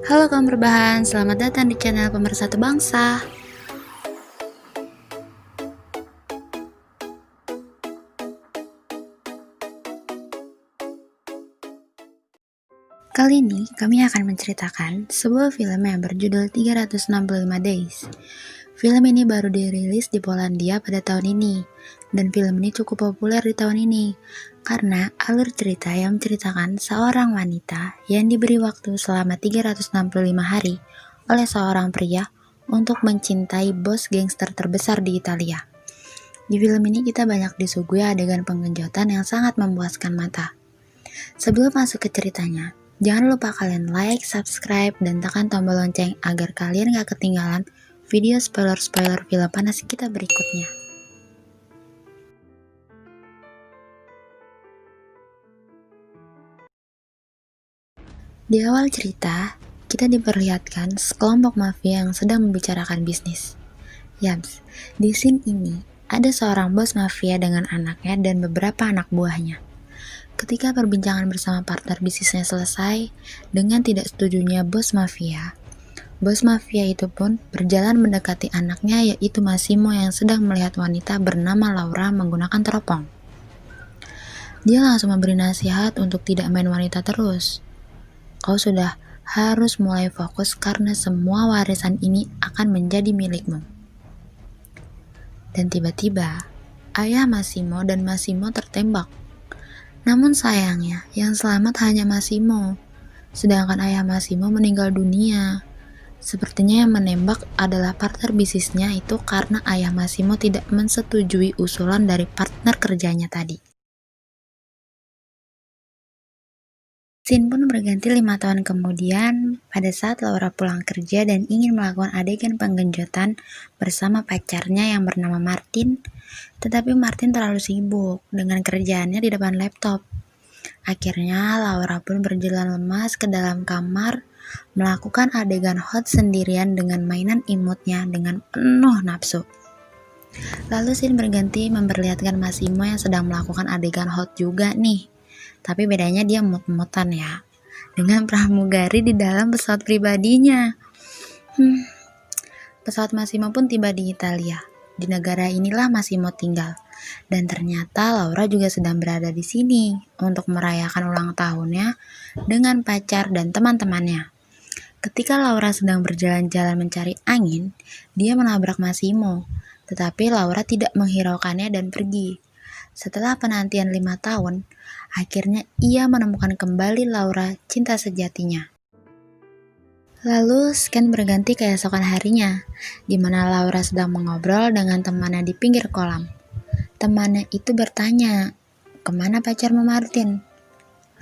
Halo kaum berbahan, selamat datang di channel Pemersatu Bangsa. Kali ini kami akan menceritakan sebuah film yang berjudul 365 Days. Film ini baru dirilis di Polandia pada tahun ini, dan film ini cukup populer di tahun ini karena alur cerita yang menceritakan seorang wanita yang diberi waktu selama 365 hari oleh seorang pria untuk mencintai bos gangster terbesar di Italia. Di film ini kita banyak disuguhi adegan penggenjotan yang sangat memuaskan mata. Sebelum masuk ke ceritanya, jangan lupa kalian like, subscribe, dan tekan tombol lonceng agar kalian gak ketinggalan video spoiler-spoiler film panas kita berikutnya. Di awal cerita, kita diperlihatkan sekelompok mafia yang sedang membicarakan bisnis. Yams, di scene ini ada seorang bos mafia dengan anaknya dan beberapa anak buahnya. Ketika perbincangan bersama partner bisnisnya selesai, dengan tidak setujunya bos mafia itu pun berjalan mendekati anaknya yaitu Massimo yang sedang melihat wanita bernama Laura menggunakan teropong. Dia langsung memberi nasihat untuk tidak main wanita terus. Kau sudah harus mulai fokus karena semua warisan ini akan menjadi milikmu. Dan tiba-tiba, ayah Massimo dan Massimo tertembak. Namun sayangnya, yang selamat hanya Massimo, sedangkan ayah Massimo meninggal dunia. Sepertinya yang menembak adalah partner bisnisnya itu karena ayah Massimo tidak mensetujui usulan dari partner kerjanya tadi. Scene pun berganti 5 tahun kemudian pada saat Laura pulang kerja dan ingin melakukan adegan penggenjotan bersama pacarnya yang bernama Martin, tetapi Martin terlalu sibuk dengan kerjaannya di depan laptop. Akhirnya Laura pun berjalan lemas ke dalam kamar melakukan adegan hot sendirian dengan mainan imutnya dengan penuh nafsu. Lalu scene berganti memperlihatkan Massimo yang sedang melakukan adegan hot juga nih. Tapi bedanya dia mut-mutan ya, dengan pramugari di dalam pesawat pribadinya. Pesawat Massimo pun tiba di Italia. Di negara inilah Massimo tinggal. Dan ternyata Laura juga sedang berada di sini untuk merayakan ulang tahunnya dengan pacar dan teman-temannya. Ketika Laura sedang berjalan-jalan mencari angin, dia menabrak Massimo. Tetapi Laura tidak menghiraukannya dan pergi. Setelah penantian 5 tahun, akhirnya ia menemukan kembali Laura, cinta sejatinya. Lalu scan berganti keesokan harinya, di mana Laura sedang mengobrol dengan temannya di pinggir kolam. Temannya itu bertanya, "Kemana pacarmu Martin?"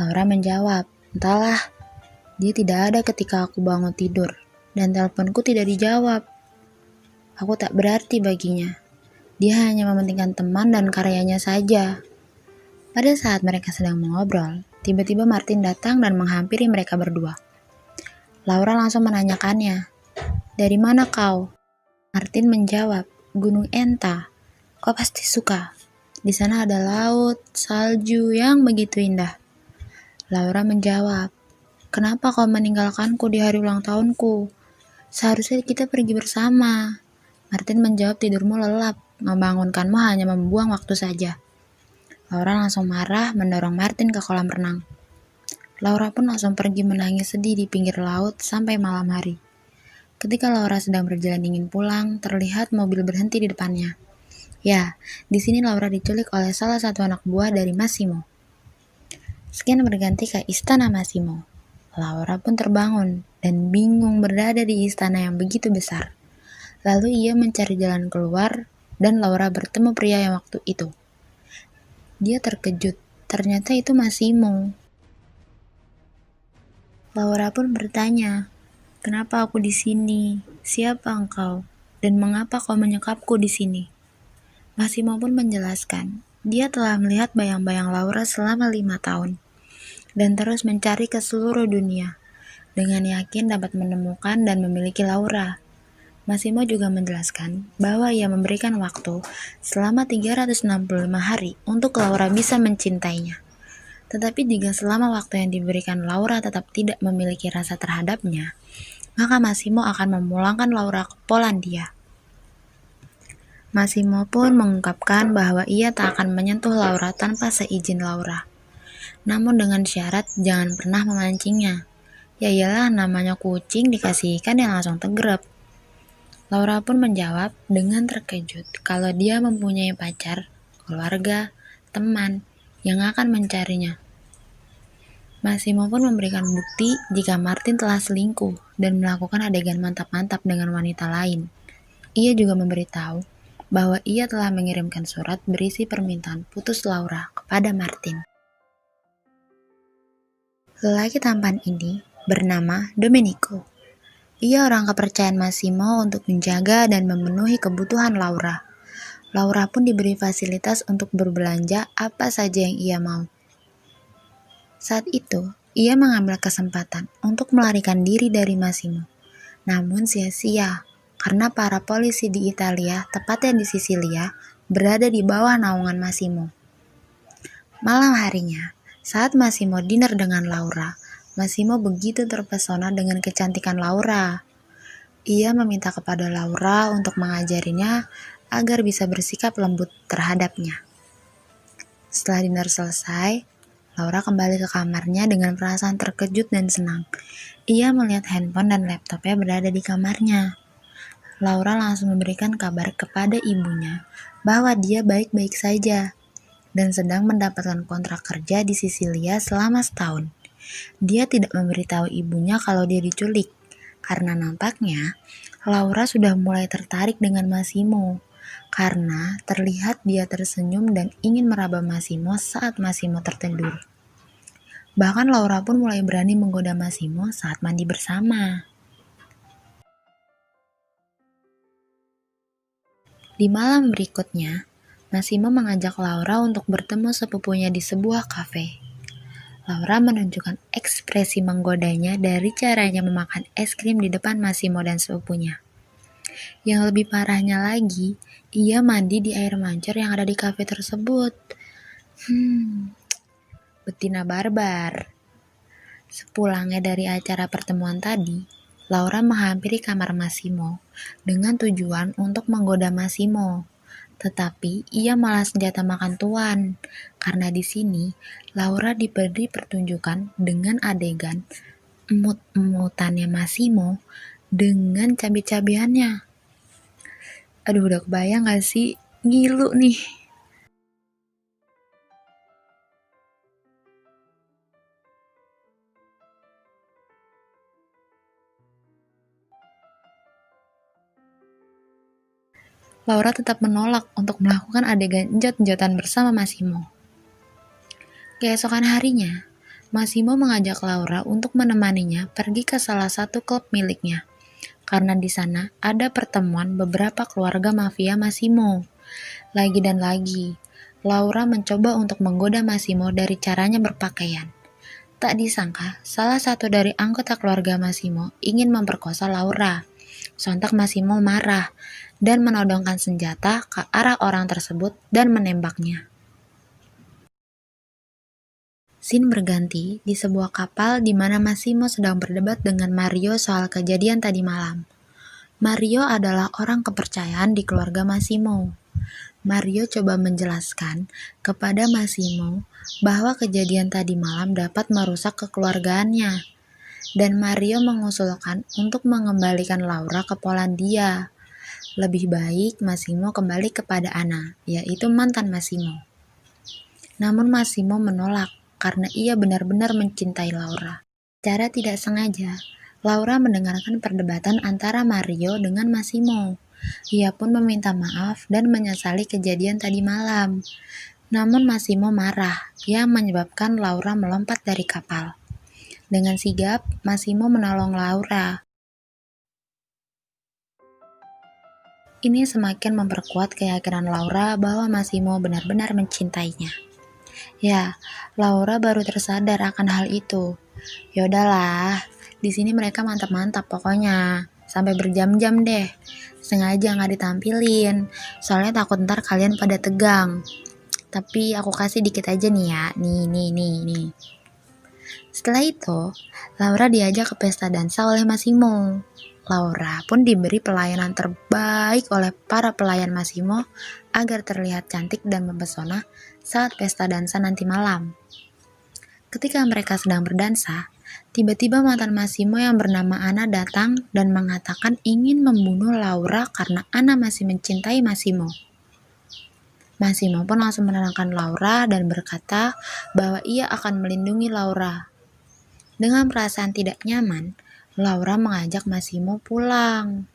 Laura menjawab, "Entahlah, dia tidak ada ketika aku bangun tidur, dan teleponku tidak dijawab. Aku tak berarti baginya. Dia hanya mementingkan teman dan karyanya saja." Pada saat mereka sedang mengobrol, tiba-tiba Martin datang dan menghampiri mereka berdua. Laura langsung menanyakannya, "Dari mana kau?" Martin menjawab, "Gunung Enta. Kau pasti suka. Di sana ada laut, salju yang begitu indah." Laura menjawab, "Kenapa kau meninggalkanku di hari ulang tahunku? Seharusnya kita pergi bersama." Martin menjawab, "Tidurmu lelap. Membangunkanmu hanya membuang waktu saja." Laura langsung marah mendorong Martin ke kolam renang. Laura pun langsung pergi menangis sedih di pinggir laut sampai malam hari. Ketika Laura sedang berjalan ingin pulang, terlihat mobil berhenti di depannya. Ya, di sini Laura diculik oleh salah satu anak buah dari Massimo. Scan berganti ke istana Massimo. Laura pun terbangun dan bingung berada di istana yang begitu besar. Lalu ia mencari jalan keluar dan Laura bertemu pria yang waktu itu. Dia terkejut, ternyata itu Massimo. Laura pun bertanya, "Kenapa aku di sini? Siapa engkau? Dan mengapa kau menyekapku di sini?" Massimo pun menjelaskan, dia telah melihat bayang-bayang Laura selama 5 tahun dan terus mencari ke seluruh dunia dengan yakin dapat menemukan dan memiliki Laura. Massimo juga menjelaskan bahwa ia memberikan waktu selama 365 hari untuk Laura bisa mencintainya. Tetapi jika selama waktu yang diberikan Laura tetap tidak memiliki rasa terhadapnya, maka Massimo akan memulangkan Laura ke Polandia. Massimo pun mengungkapkan bahwa ia tak akan menyentuh Laura tanpa seizin Laura. Namun dengan syarat jangan pernah memancingnya. Ya iyalah, namanya kucing dikasih ikan yang langsung tegrep. Laura pun menjawab dengan terkejut kalau dia mempunyai pacar, keluarga, teman yang akan mencarinya. Massimo pun memberikan bukti jika Martin telah selingkuh dan melakukan adegan mantap-mantap dengan wanita lain. Ia juga memberitahu bahwa ia telah mengirimkan surat berisi permintaan putus Laura kepada Martin. Lelaki tampan ini bernama Domenico. Ia orang kepercayaan Massimo untuk menjaga dan memenuhi kebutuhan Laura. Laura pun diberi fasilitas untuk berbelanja apa saja yang ia mau. Saat itu, ia mengambil kesempatan untuk melarikan diri dari Massimo. Namun sia-sia, karena para polisi di Italia, tepatnya di Sisilia, berada di bawah naungan Massimo. Malam harinya, saat Massimo dinner dengan Laura, Massimo begitu terpesona dengan kecantikan Laura. Ia meminta kepada Laura untuk mengajarinya agar bisa bersikap lembut terhadapnya. Setelah dinner selesai, Laura kembali ke kamarnya dengan perasaan terkejut dan senang. Ia melihat handphone dan laptopnya berada di kamarnya. Laura langsung memberikan kabar kepada ibunya bahwa dia baik-baik saja dan sedang mendapatkan kontrak kerja di Sisilia selama setahun. Dia tidak memberitahu ibunya kalau dia diculik, karena nampaknya Laura sudah mulai tertarik dengan Massimo, karena terlihat dia tersenyum dan ingin meraba Massimo saat Massimo tertidur. Bahkan Laura pun mulai berani menggoda Massimo saat mandi bersama. Di malam berikutnya, Massimo mengajak Laura untuk bertemu sepupunya di sebuah kafe. Laura menunjukkan ekspresi menggodanya dari caranya memakan es krim di depan Massimo dan sepupunya. Yang lebih parahnya lagi, ia mandi di air mancur yang ada di kafe tersebut. Betina barbar. Sepulangnya dari acara pertemuan tadi, Laura menghampiri kamar Massimo dengan tujuan untuk menggoda Massimo. Tetapi ia malah senjata makan tuan, karena di sini Laura diberi pertunjukan dengan adegan emut-emutannya Massimo dengan cabai-cabiannya. Aduh, udah kebayang gak sih? Ngilu nih. Laura tetap menolak untuk melakukan adegan enjot-enjotan bersama Massimo. Keesokan harinya, Massimo mengajak Laura untuk menemaninya pergi ke salah satu klub miliknya, karena di sana ada pertemuan beberapa keluarga mafia Massimo. Lagi dan lagi, Laura mencoba untuk menggoda Massimo dari caranya berpakaian. Tak disangka, salah satu dari anggota keluarga Massimo ingin memperkosa Laura. Sontak Massimo marah dan menodongkan senjata ke arah orang tersebut dan menembaknya. Scene berganti di sebuah kapal di mana Massimo sedang berdebat dengan Mario soal kejadian tadi malam. Mario adalah orang kepercayaan di keluarga Massimo. Mario coba menjelaskan kepada Massimo bahwa kejadian tadi malam dapat merusak kekeluargaannya. Dan Mario mengusulkan untuk mengembalikan Laura ke Polandia. Lebih baik Massimo kembali kepada Anna, yaitu mantan Massimo. Namun Massimo menolak karena ia benar-benar mencintai Laura. Secara tidak sengaja, Laura mendengarkan perdebatan antara Mario dengan Massimo. Ia pun meminta maaf dan menyesali kejadian tadi malam. Namun Massimo marah, yang menyebabkan Laura melompat dari kapal. Dengan sigap, Massimo menolong Laura. Ini semakin memperkuat keyakinan Laura bahwa Massimo benar-benar mencintainya. Ya, Laura baru tersadar akan hal itu. Yaudahlah, di sini mereka mantap-mantap pokoknya. Sampai berjam-jam deh. Sengaja nggak ditampilin, soalnya takut ntar kalian pada tegang. tapi aku kasih dikit aja nih ya. Nih. Setelah itu, Laura diajak ke pesta dansa oleh Massimo. Laura pun diberi pelayanan terbaik oleh para pelayan Massimo agar terlihat cantik dan mempesona saat pesta dansa nanti malam. Ketika mereka sedang berdansa, tiba-tiba mantan Massimo yang bernama Anna datang dan mengatakan ingin membunuh Laura karena Anna masih mencintai Massimo. Massimo pun langsung menenangkan Laura dan berkata bahwa ia akan melindungi Laura. Dengan perasaan tidak nyaman, Laura mengajak Massimo pulang.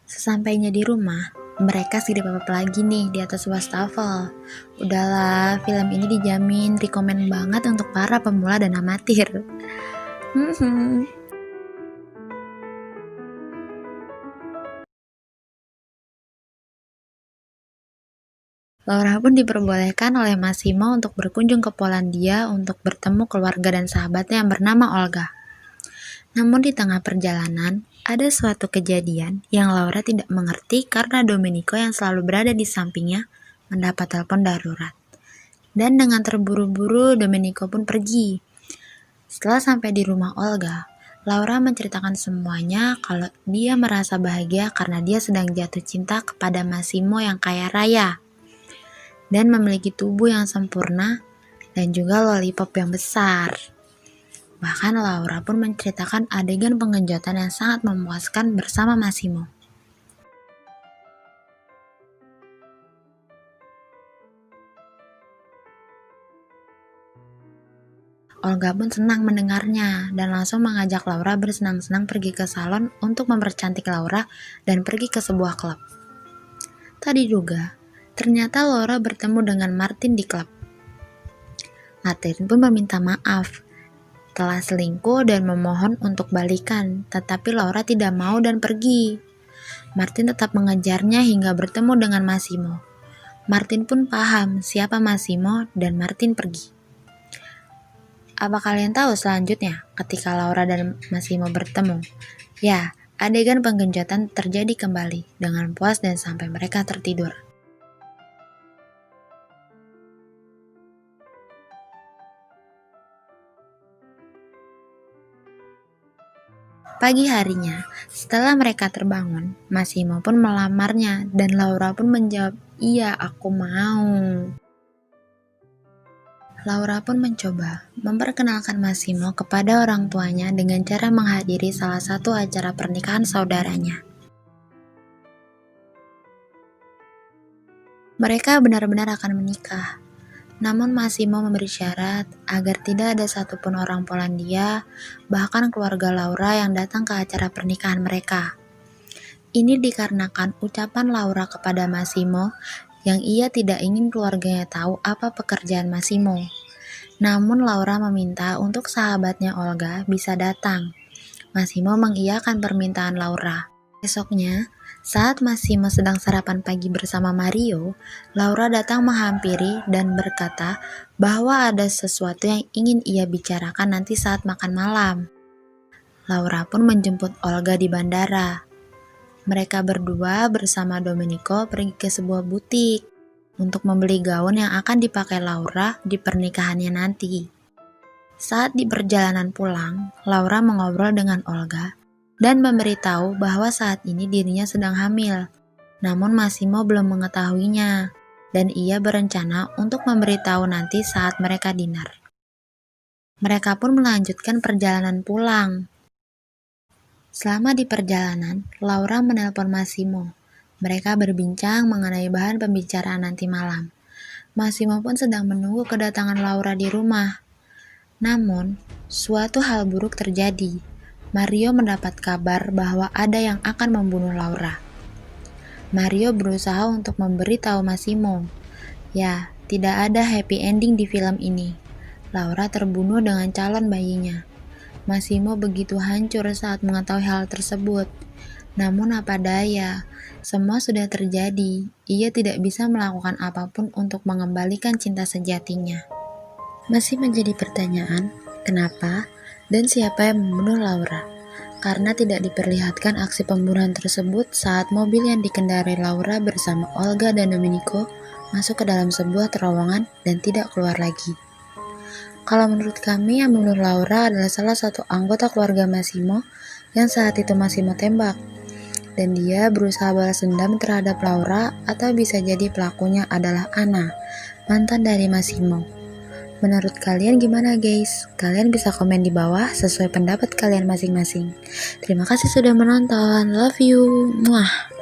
Sesampainya di rumah, mereka sidap lagi nih di atas wastafel. Udahlah, film ini dijamin rekomen banget untuk para pemula dan amatir. Laura pun diperbolehkan oleh Massimo untuk berkunjung ke Polandia untuk bertemu keluarga dan sahabatnya yang bernama Olga. Namun di tengah perjalanan, ada suatu kejadian yang Laura tidak mengerti karena Domenico yang selalu berada di sampingnya mendapat telepon darurat. Dan dengan terburu-buru, Domenico pun pergi. Setelah sampai di rumah Olga, Laura menceritakan semuanya kalau dia merasa bahagia karena dia sedang jatuh cinta kepada Massimo yang kaya raya dan memiliki tubuh yang sempurna dan juga lollipop yang besar. Bahkan Laura pun menceritakan adegan pengenjotan yang sangat memuaskan bersama Massimo. Olga pun senang mendengarnya dan langsung mengajak Laura bersenang-senang pergi ke salon untuk mempercantik Laura dan pergi ke sebuah klub. Tak diduga, ternyata Laura bertemu dengan Martin di klub. Martin pun meminta maaf telah selingkuh dan memohon untuk balikan, tetapi Laura tidak mau dan pergi. Martin tetap mengejarnya hingga bertemu dengan Massimo. Martin pun paham siapa Massimo dan Martin pergi. Apa kalian tahu selanjutnya ketika Laura dan Massimo bertemu? Ya, adegan penggenjotan terjadi kembali dengan puas dan sampai mereka tertidur. Pagi harinya, setelah mereka terbangun, Massimo pun melamarnya dan Laura pun menjawab, "Iya, aku mau." Laura pun mencoba memperkenalkan Massimo kepada orang tuanya dengan cara menghadiri salah satu acara pernikahan saudaranya. Mereka benar-benar akan menikah. Namun Massimo memberi syarat agar tidak ada satupun orang Polandia, bahkan keluarga Laura yang datang ke acara pernikahan mereka. Ini dikarenakan ucapan Laura kepada Massimo yang ia tidak ingin keluarganya tahu apa pekerjaan Massimo. Namun Laura meminta untuk sahabatnya Olga bisa datang. Massimo mengiyakan permintaan Laura. Esoknya, saat Massimo sedang sarapan pagi bersama Mario, Laura datang menghampiri dan berkata bahwa ada sesuatu yang ingin ia bicarakan nanti saat makan malam. Laura pun menjemput Olga di bandara. Mereka berdua bersama Domenico pergi ke sebuah butik untuk membeli gaun yang akan dipakai Laura di pernikahannya nanti. Saat di perjalanan pulang, Laura mengobrol dengan Olga dan memberitahu bahwa saat ini dirinya sedang hamil. Namun Massimo belum mengetahuinya dan ia berencana untuk memberitahu nanti saat mereka dinner. Mereka pun melanjutkan perjalanan pulang. Selama di perjalanan, Laura menelpon Massimo. Mereka berbincang mengenai bahan pembicaraan nanti malam. Massimo pun sedang menunggu kedatangan Laura di rumah. Namun, suatu hal buruk terjadi. Mario mendapat kabar bahwa ada yang akan membunuh Laura. Mario berusaha untuk memberitahu Massimo. Ya, tidak ada happy ending di film ini. Laura terbunuh dengan calon bayinya. Massimo begitu hancur saat mengetahui hal tersebut. Namun apa daya, semua sudah terjadi. Ia tidak bisa melakukan apapun untuk mengembalikan cinta sejatinya. Masih menjadi pertanyaan, kenapa dan siapa yang membunuh Laura? Karena tidak diperlihatkan aksi pembunuhan tersebut saat mobil yang dikendarai Laura bersama Olga dan Domenico masuk ke dalam sebuah terowongan dan tidak keluar lagi. Kalau menurut kami, yang membunuh Laura adalah salah satu anggota keluarga Massimo yang saat itu Massimo tembak. Dan dia berusaha balas dendam terhadap Laura, atau bisa jadi pelakunya adalah Anna, mantan dari Massimo. Menurut kalian gimana guys? Kalian bisa komen di bawah sesuai pendapat kalian masing-masing. Terima kasih sudah menonton. Love you. Muah.